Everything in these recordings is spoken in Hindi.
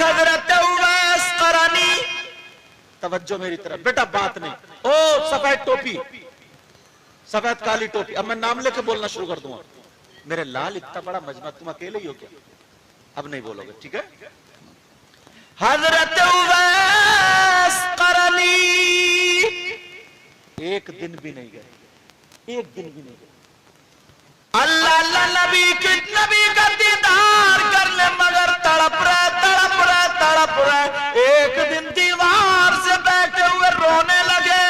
हजरत उवैस करनी, तवज्जो मेरी तरफ बेटा, बात नहीं। ओ सफेद टोपी, सफेद काली टोपी, अब मैं नाम लेके बोलना शुरू कर दूंगा। मेरे लाल इतना बड़ा मजमा, तुम अकेले ही हो क्या? अब नहीं बोलोगे, ठीक है? हजरत उवैस करनी एक दिन भी नहीं गए, एक दिन भी नहीं गए। अल्लाह अल्लाह नबी का दीदार कर ले, मगर तड़प रहे। एक दिन दीवार से बैठे हुए रोने लगे।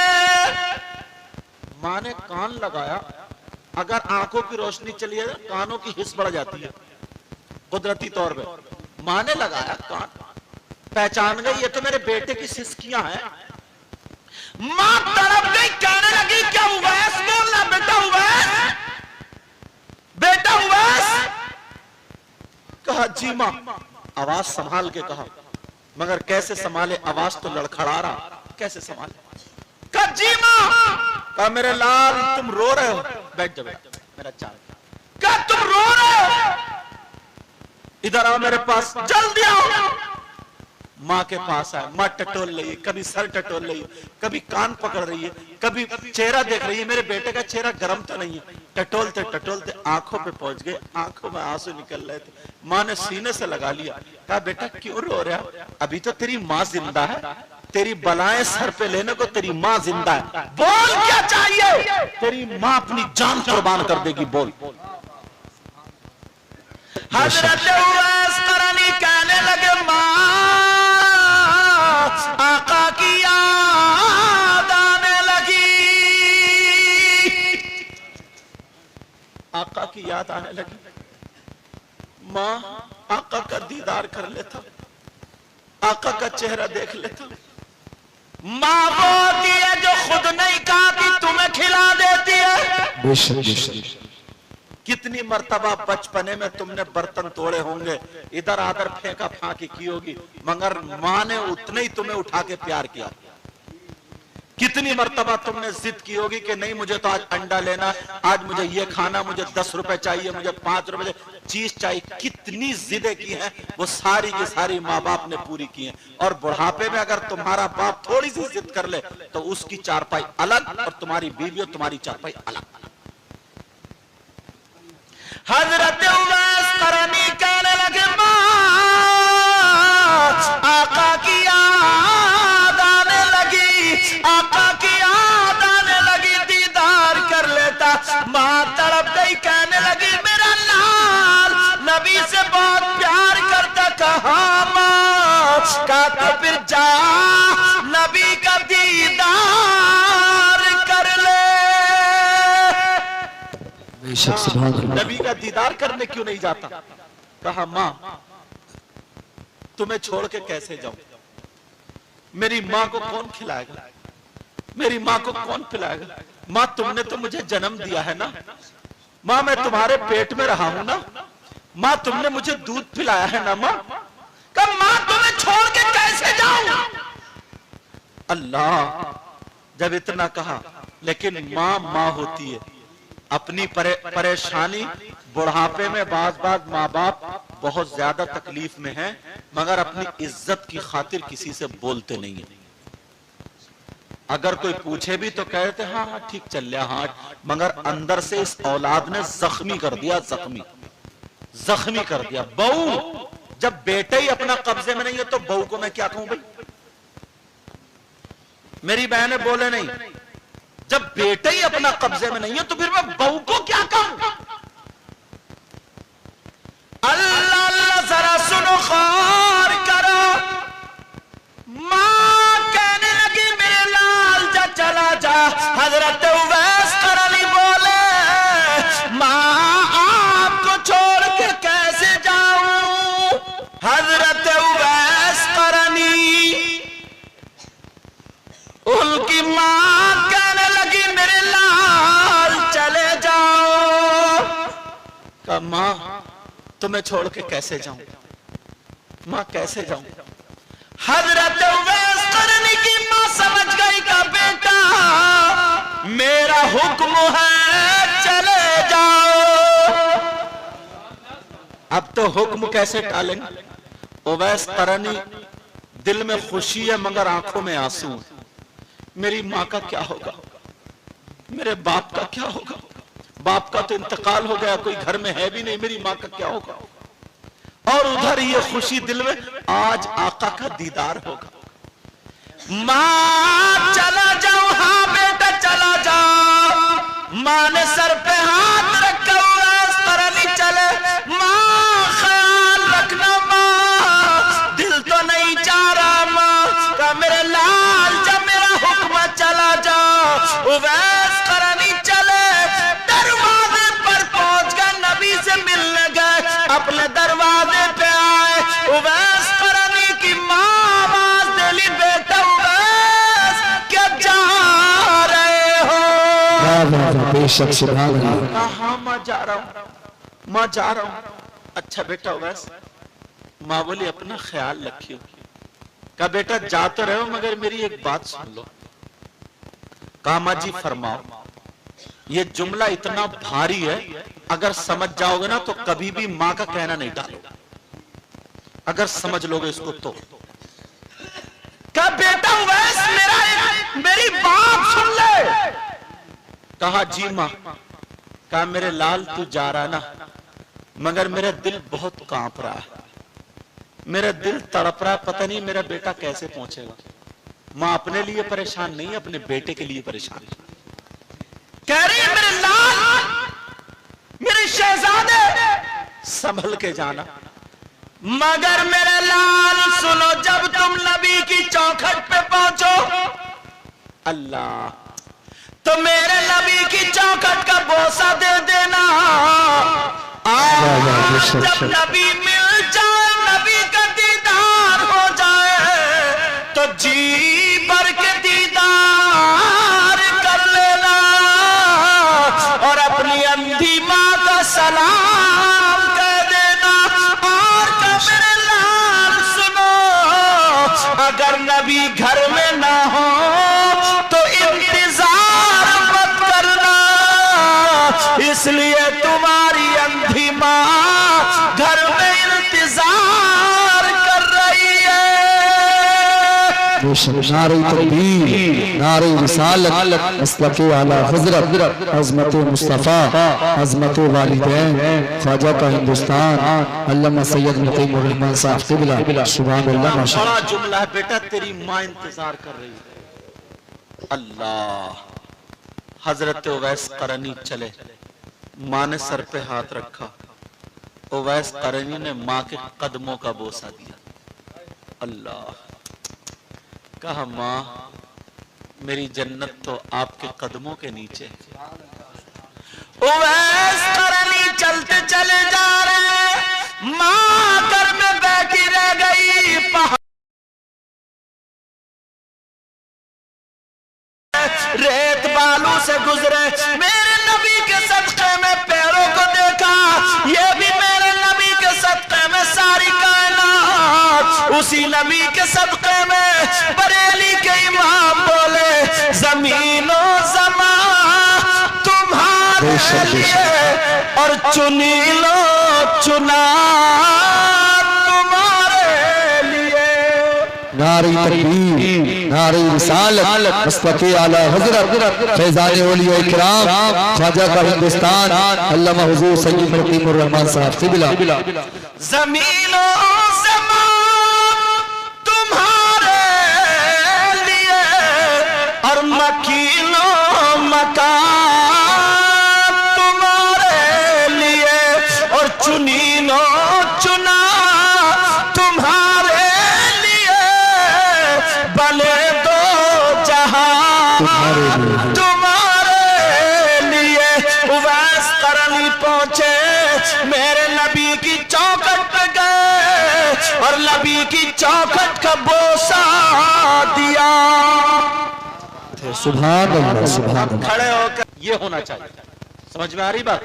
माँ ने कान लगाया, अगर आंखों की रोशनी चली है कानों की हिस्स बढ़ जाती है कुदरती तौर पे। माँ ने लगाया कान, पहचान गई ये तो मेरे बेटे की सिसकियां हैं। मां तड़प गई, कहने लगी क्या उवैस बोलना, बेटा उवैस, बेटा उवैस। कहा जी मां, आवाज संभाल के कहा, मगर कैसे संभाले, आवाज तो लड़खड़ा रहा, कैसे संभाले? कहा जी मां। कहा मेरे लाल तुम रो रहे हो, बैठ जाओ मेरा चाल। कहा तुम रो रहे हो, इधर आओ मेरे पास, जल्दी आओ। माँ के पास आए, माँ टटोल रही है, कभी सर टटोल रही है, कभी कान पकड़ रही है, कभी चेहरा देख रही है, मेरे बेटे का चेहरा गर्म तो नहीं है। टटोलते टटोलते आंखों पे पहुंच गए, आंखों में आंसू निकल रहे थे। माँ ने सीने से लगा लिया, कहा बेटा क्यों रो रहा, अभी तो तेरी माँ जिंदा है, तेरी बलाएं सर पे लेने को तेरी माँ जिंदा है, बोल क्या चाहिए, तेरी माँ अपनी जान कुर्बान कर देगी, बोल। हजरत उवैस करनी कहने लगे माँ, आका की याद आने लगी, आका की याद आने लगी। माँ आका का दीदार कर लेता, आका का चेहरा देख लेता। माँ वो होती है जो खुद नहीं खाती तुम्हें खिला देती है। कितनी मर्तबा बचपने में तुमने बर्तन तोड़े होंगे, इधर आदर फेंका फांकी की होगी, मगर माँ ने उतने ही तुम्हें उठा के प्यार किया। कितनी मर्तबा तुमने जिद की होगी कि नहीं मुझे तो आज अंडा लेना, आज मुझे ये खाना, मुझे 10 रुपए चाहिए, मुझे 5 रुपए चीज चाहिए। कितनी जिदें की हैं, वो सारी की सारी माँ बाप ने पूरी की हैं। और बुढ़ापे में अगर तुम्हारा बाप थोड़ी सी जिद कर ले तो उसकी चारपाई अलग और तुम्हारी बीवी और तुम्हारी चारपाई अलग। हजरत उवैस करनी कहने लगे माँ, आका की याद आने लगी, आका की याद आने लगी, दीदार कर लेता। माँ तड़प गई, कहने लगी मेरा लाल नबी से बहुत प्यार करता। कहा माँ, कहा फिर जा नबी का दीदार कर ले। नबी का दीदार करने क्यों नहीं जाता? कहा माँ तुम्हें छोड़ के कैसे जाऊं, मेरी माँ को कौन खिलाएगा, मेरी माँ को कौन पिलाएगा? माँ तुमने तो मुझे जन्म दिया है ना, माँ मैं तुम्हारे पेट में रहा हूं ना, माँ तुमने मुझे दूध पिलाया है ना माँ। कहा माँ तुम्हें छोड़ के कैसे जाऊं? अल्लाह जब इतना कहा, लेकिन माँ माँ होती है, अपनी परेशानी बुढ़ापे में बाज माँ बाप बहुत ज्यादा तकलीफ में हैं, मगर अपनी इज्जत की खातिर किसी से बोलते नहीं है। अगर कोई पूछे भी तो कहते हाँ हाँ ठीक चल रहा, हाँ, मगर अंदर से इस औलाद ने जख्मी कर दिया, जख्मी कर दिया। बहू जब बेटे ही अपना कब्जे में नहीं है तो बहू को मैं क्या कहूं भाई? मेरी बहनें बोले नहीं, जब बेटे ही अपना कब्जे में नहीं है तो फिर मैं बहू को क्या कहूं? अल्लाह अल्लाह जरा सुनो, खौर करो। मां कहने लगी मेरे लाल जा चला जा। हजरत उवैस करनी बोले मां आपको छोड़ के कैसे जाऊं? हजरत उवैस करनी उनकी मां कहने लगी मेरे लाल चले जाओ। कहा मां तुम्हें छोड़ के कैसे जाऊं, मां कैसे जाऊं? हजरत उवैस करनी की मां समझ गई का बेटा मेरा हुक्म है चले जाओ। अब तो हुक्म कैसे टालेंगे? उवैस करनी दिल में खुशी है मगर आंखों में आंसू है। मेरी माँ का क्या होगा, मेरे बाप का क्या होगा, बाप का तो इंतकाल हो गया, कोई घर में है भी नहीं, मेरी माँ का क्या होगा। और उधर ये खुशी दिल में, आज आका का दीदार होगा। माँ चला जाओ, हाँ बेटा चला जाओ, माँ ने सर पे हाथ रखा हुआ करनी चले, माँ ख्याल रखना, माँ दिल तो नहीं चाह रहा, माँ का मेरे लाल जब मेरा हुक्म चला जाओ। उवैस करनी चले, दरवाजे पर पहुंच गए, नबी से मिलने गए, अपने दरवाजे पे आए, उवैस करनी की माँ आवाज दिली, बेटा उवैस क्या जा रहे हो। बेशक सुभान अल्लाह। हाँ माँ जा रहा हूँ, माँ जा रहा हूँ। अच्छा बेटा उवैस, माँ बोली अपना ख्याल रखियो। कहा बेटा जा तो रहे हो मगर मेरी एक बात सुन लो। कहा माँ जी फरमाओ। ये जुमला इतना भारी है, अगर समझ जाओगे ना तो कभी भी माँ का कहना नहीं डालोगे, अगर समझ लोगे इसको तो। कहा बेटा उवैस मेरी बात सुन ले। कहा जी माँ। कहा मेरे लाल तू जा रहा ना, मगर मेरा दिल बहुत कांप रहा है, मेरा दिल तड़प रहा है, पता नहीं मेरा बेटा कैसे पहुंचेगा। माँ अपने लिए परेशान नहीं, अपने बेटे के लिए परेशान। कह रही है मेरे लाल, मेरे शहजादे संभल के जाना, मगर मेरे लाल सुनो, जब तुम नबी की चौखट पे पहुंचो अल्लाह, तो मेरे नबी की चौखट का बोसा दे देना। जब नबी मिल जाए, नबी का दीदार हो जाए, तो जी भर के दीदार कर लेना, और अपनी अंधी माँ का सलाम कह देना। और का मेरे लाल सुनो, अगर नबी घर में ना हो तो इंतजार मत करना, इसलिए तुम्हारी अंधी माँ घर में इंतजार कर रही है। नारे तकबीर, नारे रिसालत, मसलक आला हज़रत, अज़मत मुस्तफ़ा, अज़मत वालिदैन, ख्वाजा का हिंदुस्तान, अल्लामा सैयद मुक़ीमुर रहमान साहब क़िबला। सुभान अल्लाह। बड़ा जुमला है बेटा, तेरी माँ इंतजार कर रही है। अल्लाह। हजरत उवैस करनी चले, माँ ने सर पे हाथ रखा, उवैस करनी ने माँ के कदमों का बोसा दिया। अल्लाह। कहा माँ मेरी जन्नत तो आपके कदमों के नीचे है। उवैस करनी चलते चले जा रहे, माँ घर में बैठी रह गई। रेत बालू से गुजरे, मेरे नबी के सदक़े में पैरों को देखा, ये भी मेरे नबी के सदक़े में सारी कायनात, उसी नबी के सदक़े में बरेली के इमाम बोले, ज़मीनो ज़मा तुम्हारे लिए, और चुनी लो चुना तुम्हारे लिए। नारे तकबीर, नारे रिसालत, मसलक आला हज़रत, फैज़ान औलिया इकराम, ख्वाजा का हिंदुस्तान, अल्लामा हुज़ूर सैयद मुक़ीमुर रहमान साहब क़िबला। ज़मीनो ज़मा तुम्हारे लिए, और मकीनो मकान तुम्हारे लिए, और चुनीनो चुना तुम्हारे लिए, भले दो जहां तुम्हारे लिए। उवैस करनी पहुंचे, मेरे नबी की चौखट पे गए, और नबी की चौखट का बोसा दिया। सुभान अल्लाह, सुभान अल्लाह। खड़े होकर ये होना चाहिए, समझ में आ रही बात।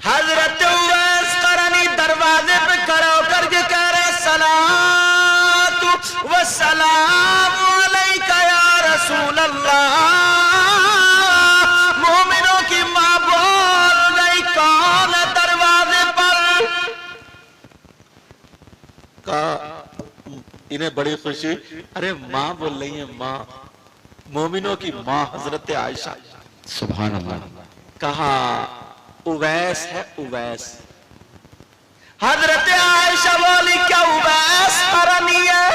हजरत उवैस करनी दरवाजे पे खड़े होकर के कह रहे, सलातु व सलाम अलैका या रसूल अल्लाह। मोमिनों की माँ बोल रही, कौन है दरवाजे पर? इन्हें बड़ी खुशी, अरे माँ बोल रही है, माँ, मोमिनों की माँ हजरत आयशा। सुभान अल्लाह। कहा उवैस है, उवैस। हजरत आयशा बोली क्या उवैस करनी है?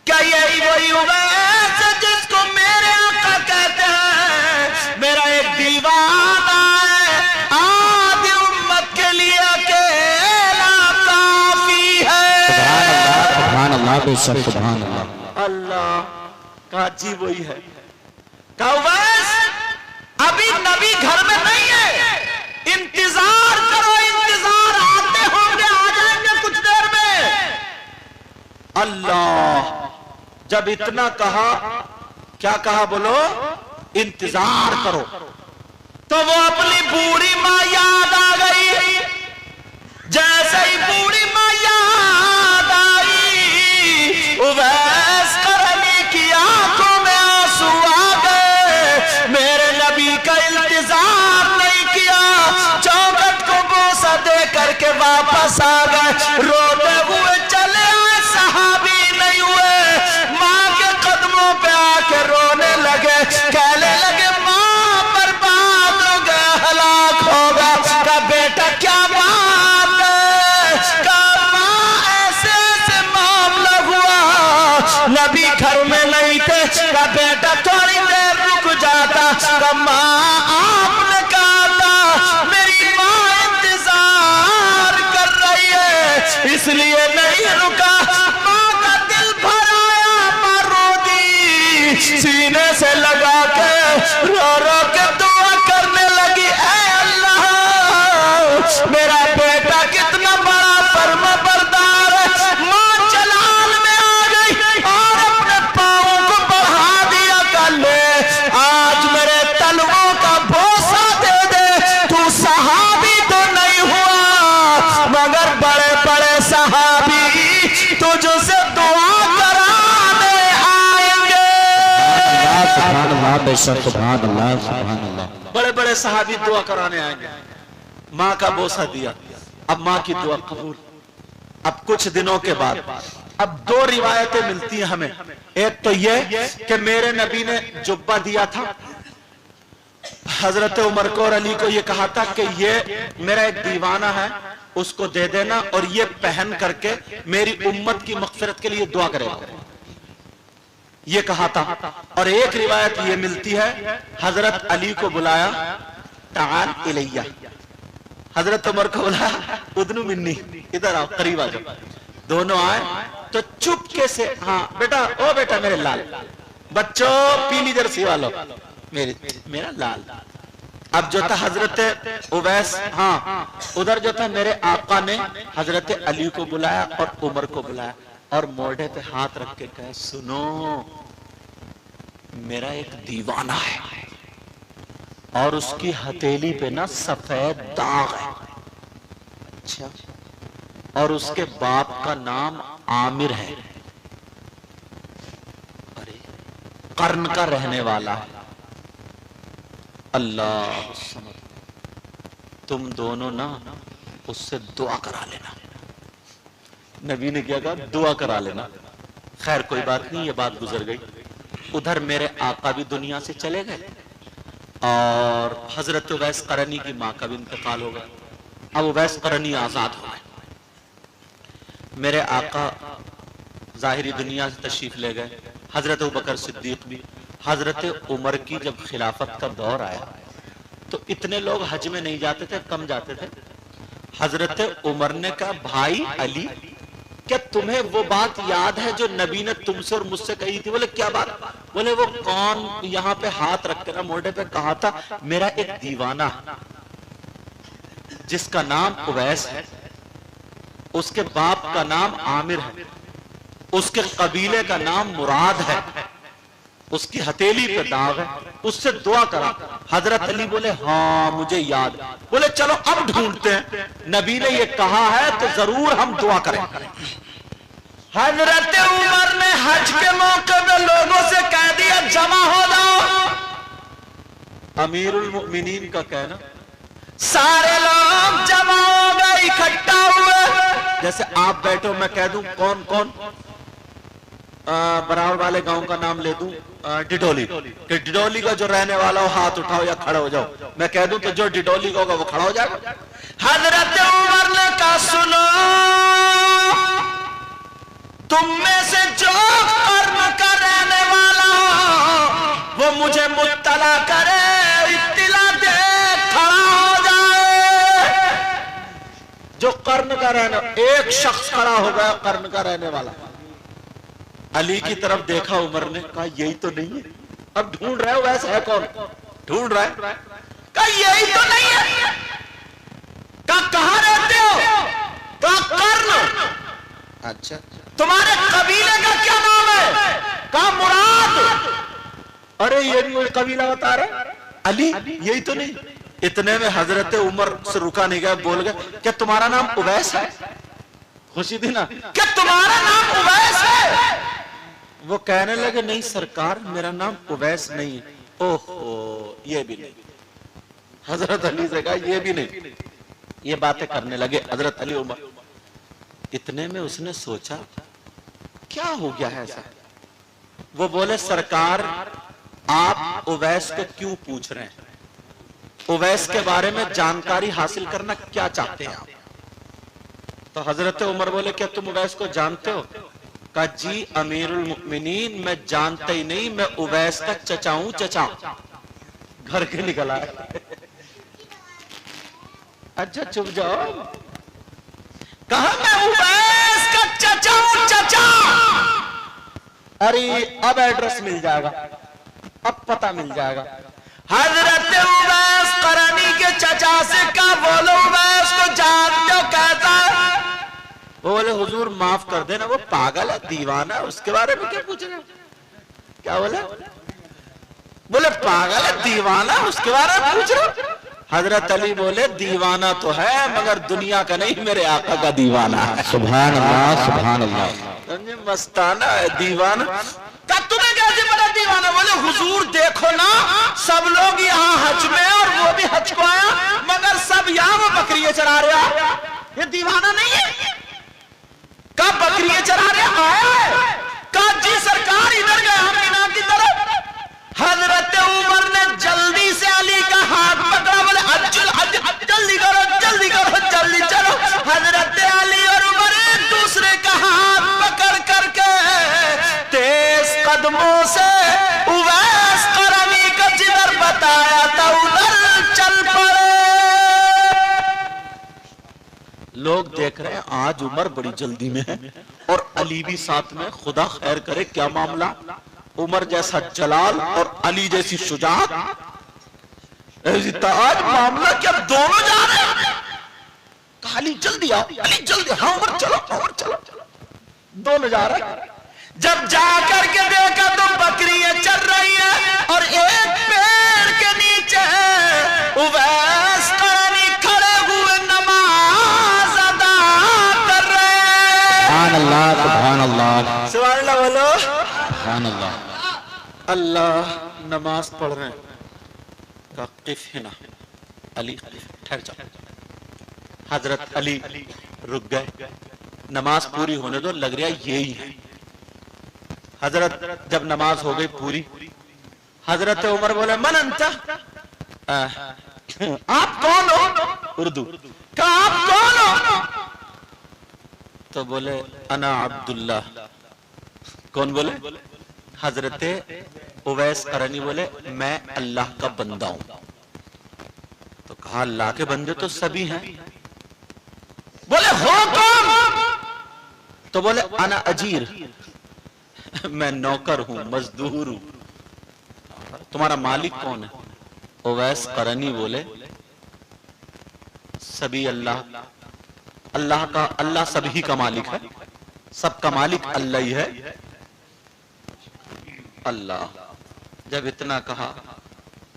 क्या यही वही उवैस जिसको मेरे आका कहते हैं? मेरा एक दीवाना है, आधी उम्मत के लिए अकेला काफी है। सुभान अल्लाह, बेशक सुभान अल्लाह। अल्लाह का जी वही है। का उवैस अभी नबी घर में नहीं है, इंतजार करो, इंतजार आते होंगे, आ जाएंगे कुछ देर में। अल्लाह जब इतना कहा, क्या कहा बोलो? इंतजार करो। तो वो अपनी बूढ़ी माँ याद आ गई। जैसे ही बूढ़ी माँ याद आई, उवैस करनी की आंखों में आंसू आ गए। मेरे नबी का इंतजार नहीं किया, चौखट को बोसा दे करके वापस आ गए। रोते हुए चले आए, सहाबी नहीं हुए, माँ के कदमों पे आके रोने लगे, कहने लगे माँ बर्बाद हो गया, हलाक होगा। का बेटा क्या बात है? का माँ ऐसे ऐसे मामला हुआ, नबी घर में नहीं थे। का बेटा थोड़ी देर रुक जाता। का माँ आपने कहा था मेरी माँ इंतजार कर रही है, इसलिए नहीं रुका। माँ का दिल भर आया, माँ रो दी, सीने से लगा के रो रो के दुआ करने लगी, ऐ अल्लाह मेरा बेटा कितना बड़ा फर्माबरदार है। माँ जलाल में आ गई और अपने पाँव को बढ़ा दिया, कर ले आज मेरे तलवों का भरोसा दे दे। तू सहाबी तो नहीं हुआ, मगर बड़े बड़े सहाबी तुझसे दुआ कराने आएंगे। सुभान अल्लाह, बेशक सुभान अल्लाह, सुभान अल्लाह। बड़े बड़े सहाबी दुआ कराने आएंगे। माँ का बोसा दिया, अब माँ की दुआ कबूल। अब कुछ दिनों के बाद अब दो रिवायतें मिलती हैं हमें। एक तो ये कि मेरे नबी ने जुब्बा दिया था, हजरत उमर को और अली को ये कहा था कि ये मेरा एक दीवाना है, उसको दे देना और ये पहन करके मेरी उम्मत की मग़फ़िरत के लिए दुआ करेगा, ये कहा था। और एक रिवायत ये मिलती है हजरत अली को बुलाया, ताल इलैया, हजरत उमर को बुलाया, उदनु मिन्नी, इधर आओ, करीब आ जाओ। दोनों आए तो चुपके से, हाँ बेटा, ओ बेटा मेरे लाल, बच्चों पीली जर्सी वालों, मेरा लाल। अब जो था हजरत उवैस, हाँ उधर जो था मेरे आका ने हजरत अली को बुलाया और उमर को बुलाया और मोढ़े पे हाथ रख के कहे, सुनो मेरा एक दीवाना है और उसकी हथेली पे ना सफेद दाग है। अच्छा, और उसके बाप का नाम आमिर है, अरे कर्न का रहने वाला है। अल्लाह, तुम दोनों ना उससे दुआ करा लेना। नबी ने क्या कहा? दुआ करा लेना। खैर कोई बात नहीं, ये बात गुजर गई। उधर मेरे आका भी दुनिया से चले गए और हजरत उवैस करनी की माँ का भी इंतकाल हो गया। अब उवैस करनी आजाद हो गए। मेरे आका जाहिरी दुनिया से तशरीफ ले गए, हजरत अबू बकर सिद्दीक भी। हजरत उमर की जब खिलाफत का दौर आया तो इतने लोग हज में नहीं जाते थे, कम जाते थे। हजरत उमर ने कहा, भाई अली, क्या तुम्हें वो बात याद है जो नबी ने तुमसे और मुझसे कही थी? बोले क्या बात? बोले वो कौन यहाँ पे हाथ रख कर मोढ़े पे कहा था मेरा एक दीवाना जिसका नाम उवैस है, उसके बाप का नाम आमिर है, उसके कबीले का नाम मुराद है, उसकी हथेली पे दाग है, उससे दुआ करा। हजरत अली बोले हाँ मुझे याद। बोले चलो अब ढूंढते हैं, नबी ने ये कहा है तो जरूर हम दुआ करें। हजरत उमर ने हज के मौके पे लोगों से कह दिया जमा हो जाओ। अमीरुल मुमिनीन का कहना, सारे लोग जमा हो गए, इकट्ठा हुए। जैसे आप बैठो मैं कह दूं कौन कौन बराबर वाले गांव का नाम ले दूं डिडोली, कि डिडोली का जो रहने वाला हो हाथ उठाओ या खड़े हो जाओ। मैं कह दूं तो जो डिडोली का होगा वो खड़ा हो जाएगा। हजरत उमर ने कहा सुनो, तुम में से जो कर्म का रहने वाला हो वो मुझे मुत्तला करे, इत्तिला दे, खड़ा हो जाए। जो कर्म का रहने, एक शख्स खड़ा हो गया कर्म का रहने वाला। अली की तरफ देखा उमर ने, कहा यही तो नहीं है। अब ढूंढ रहे हो वैसे है कौन, ढूंढ रहा है, कहा यही तो नहीं है। कहा कहां रहते हो, कहा कर्ण। अच्छा, तुम्हारे कबीले का क्या नाम है, कहा मुराद। अरे ये भी कोई कबीला बता रहा, अली यही तो नहीं। इतने में हजरत उमर से रुका नहीं गया, बोल गए क्या तुम्हारा नाम उवैस है। खुशी थी ना, क्या तुम्हारा नाम उवैस है। वो कहने लगे नहीं सरकार मेरा नाम उवैस नहीं है। ओहो ये भी नहीं। हजरत अली से कहा ये भी नहीं। ये बातें करने लगे हजरत अली उमर। इतने में उसने सोचा क्या हो गया है ऐसा। वो बोले सरकार आप उवैस को क्यों पूछ रहे हैं, उवैस के बारे में जानकारी हासिल करना क्या चाहते हैं आप। तो हजरत उमर बोले क्या तुम उवैस को जानते हो। कहा जी अमीरुल मुमिनीन मैं जानता ही नहीं, मैं उवैस का चचा हूं, चचा। घर के निकला है। अच्छा चुप जाओ। कहा मैं उवैस का चचा हूं, चचा। अरे अब एड्रेस मिल जाएगा, अब पता मिल जाएगा। हजरत उवैस करनी के चचा से कहा बोलो उवैस को जानते हो, कहता वो बोले हुजूर माफ कर देना वो पागल है, दीवाना है, उसके बारे में क्या पूछ रहे हो। क्या बोले, बोले पागल है, दीवाना, उसके बारे में पूछ रहे हो। हजरत अली बोले दीवाना तो है मगर दुनिया का नहीं, मेरे आका का दीवाना है। सुभान अल्लाह, सुभान अल्लाह। समझे, मस्ताना है, दीवाना। तुम्हें कैसे पता दीवाना। बोले हुजूर देखो ना सब लोग यहाँ हज में और वो भी हज को आया, मगर सब यहाँ वो बकरियां चरा रहे, ये दीवाना नहीं है। कहा बकरियां चरा रहे आया है। कहा जी सरकार इधर गए हम मीना की तरफ। हजरत उमर ने जल्दी से अली का हाथ पकड़ा, बोले जल्दी करो जल्दी करो जल्दी चलो। हजरत अली और उमर एक दूसरे का हाथ पकड़ करके तेज कदमों से उवैस करनी का जिधर बताया था उधर चल पड़े। लोग देख रहे हैं आज उमर बड़ी जल्दी में है और अली भी साथ में। खुदा खैर करे क्या मामला, उमर जैसा जलाल और अली जैसी शुजाअत, आज मामला क्या दोनों जा रहे हैं। अली जल्दी आओ, अली जल्दी, हाँ उमर चलो, उमर चलो, दोनों जा रहे हैं। जब जाकर के देखा तो बकरियां चल रही है और एक पेड़ के नीचे उवैस करनी खड़े हुए नमाज अदा कर रहे हैं। सुभान अल्लाह, सुभान अल्लाह, सुभान अल्लाह बोलो, सुभान अल्लाह। अल्लाह नमाज पढ़ रहे हैं। किफ है ना अली, ठहर जाओ। हजरत अली रुक गए, नमाज पूरी होने दो, लग रहा यही है। हजरत जब नमाज हो गई पूरी, हजरत उमर बोले मन अंता, आप कौन हो। उर्दू का आप कौन हो। तो बोले अना अब्दुल्ला। कौन बोले, हजरत उवैस करनी बोले मैं अल्लाह का बंदा हूं। तो कहा अल्लाह के बंदे तो सभी हैं। बोले हो कौन। तो बोले अना अजीर, मैं नौकर हूं, मजदूर हूं। तुम्हारा मालिक कौन है। उवैस करनी बोले सभी अल्लाह, अल्लाह का, अल्लाह सभी का मालिक है, सबका मालिक अल्लाह ही है। अल्लाह जब इतना कहा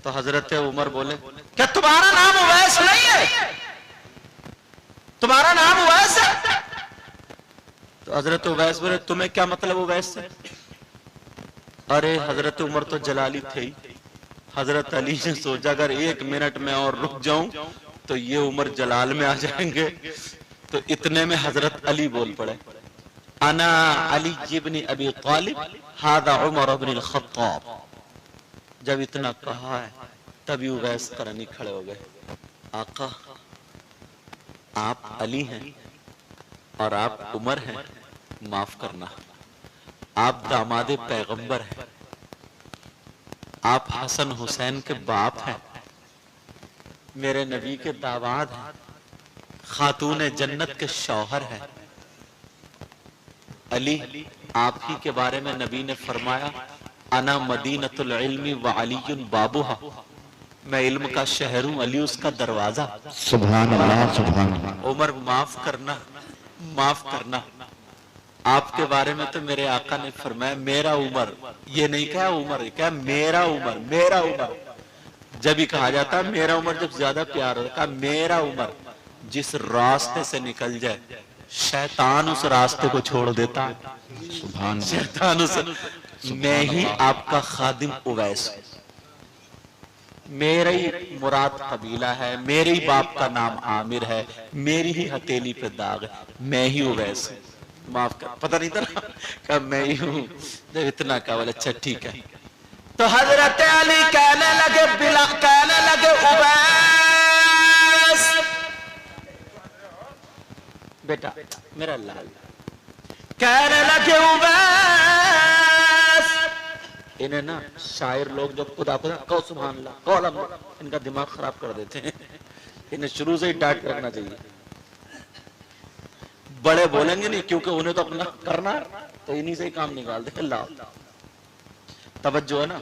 तो हजरत उमर बोले क्या तुम्हारा नाम उवैस नहीं है, तुम्हारा नाम उवैस है। तो हजरत उवैस बोले तुम्हें क्या मतलब उवैस से। अरे हजरत उमर तो जलाली थे ही। हजरत अली ने सोचा अगर 1 मिनट में और रुक जाऊं तो ये उमर जलाल में आ जाएंगे। तो इतने में हजरत अली बोल पड़े, अना अली इब्न अबी तालिब हादा उमर इब्न अल-खत्ताब। जब इतना कहा है तभी उवैस करनी खड़े हो गए, आका आप अली हैं और आप उमर हैं, माफ करना, आप दामादे पैगंबर हैं, आप हसन हुसैन के बाप हैं, मेरे नबी के दामाद हैं, खातून जन्नत के शौहर हैं। अली, आप ही के बारे में नबी ने फरमाया, अना मदीनतुल इल्मी व अलीयुन बाबुहा, मैं इल्म का शहर हूं, अली उसका दरवाजा। सुभान अल्लाह, सुभान अल्लाह। उमर माफ करना, माफ करना, आपके बारे में तो मेरे आका ने फरमाया मेरा उमर, ये नहीं कहा उमर, क्या मेरा उमर, मेरा उमर। जब भी कहा जाता है मेरा उमर जब ज्यादा प्यार होता है, मेरा उमर जिस रास्ते से निकल जाए शैतान उस रास्ते को छोड़ देता है, सुभान शैतान उस, मैं ही आपका खादिम उवैस, मेरा ही मुराद कबीला है, मेरे ही बाप का नाम आमिर है, मेरी ही हथेली पे दाग है, मैं ही उवैस, माफ कर, पता नहीं था कब मैं ही हूं। जब इतना कहा बोले अच्छा ठीक है, तो हजरत अली कहने लगे, बिला कहने लगे उवैस बेटा मेरा लाल, कहने लगे उवैस, इन्हें ना शायर लोग जब खुदा खुदा कहो सुभान अल्लाह, कहो अल्लाह, इनका दिमाग खराब कर देते हैं, इन्हें शुरू से ही डांट रखना चाहिए। बड़े बोलेंगे नहीं क्योंकि उन्हें तो अपना करना है, तो इन्हीं से ही काम निकाल दे। अल्लाह तवज्जो है ना।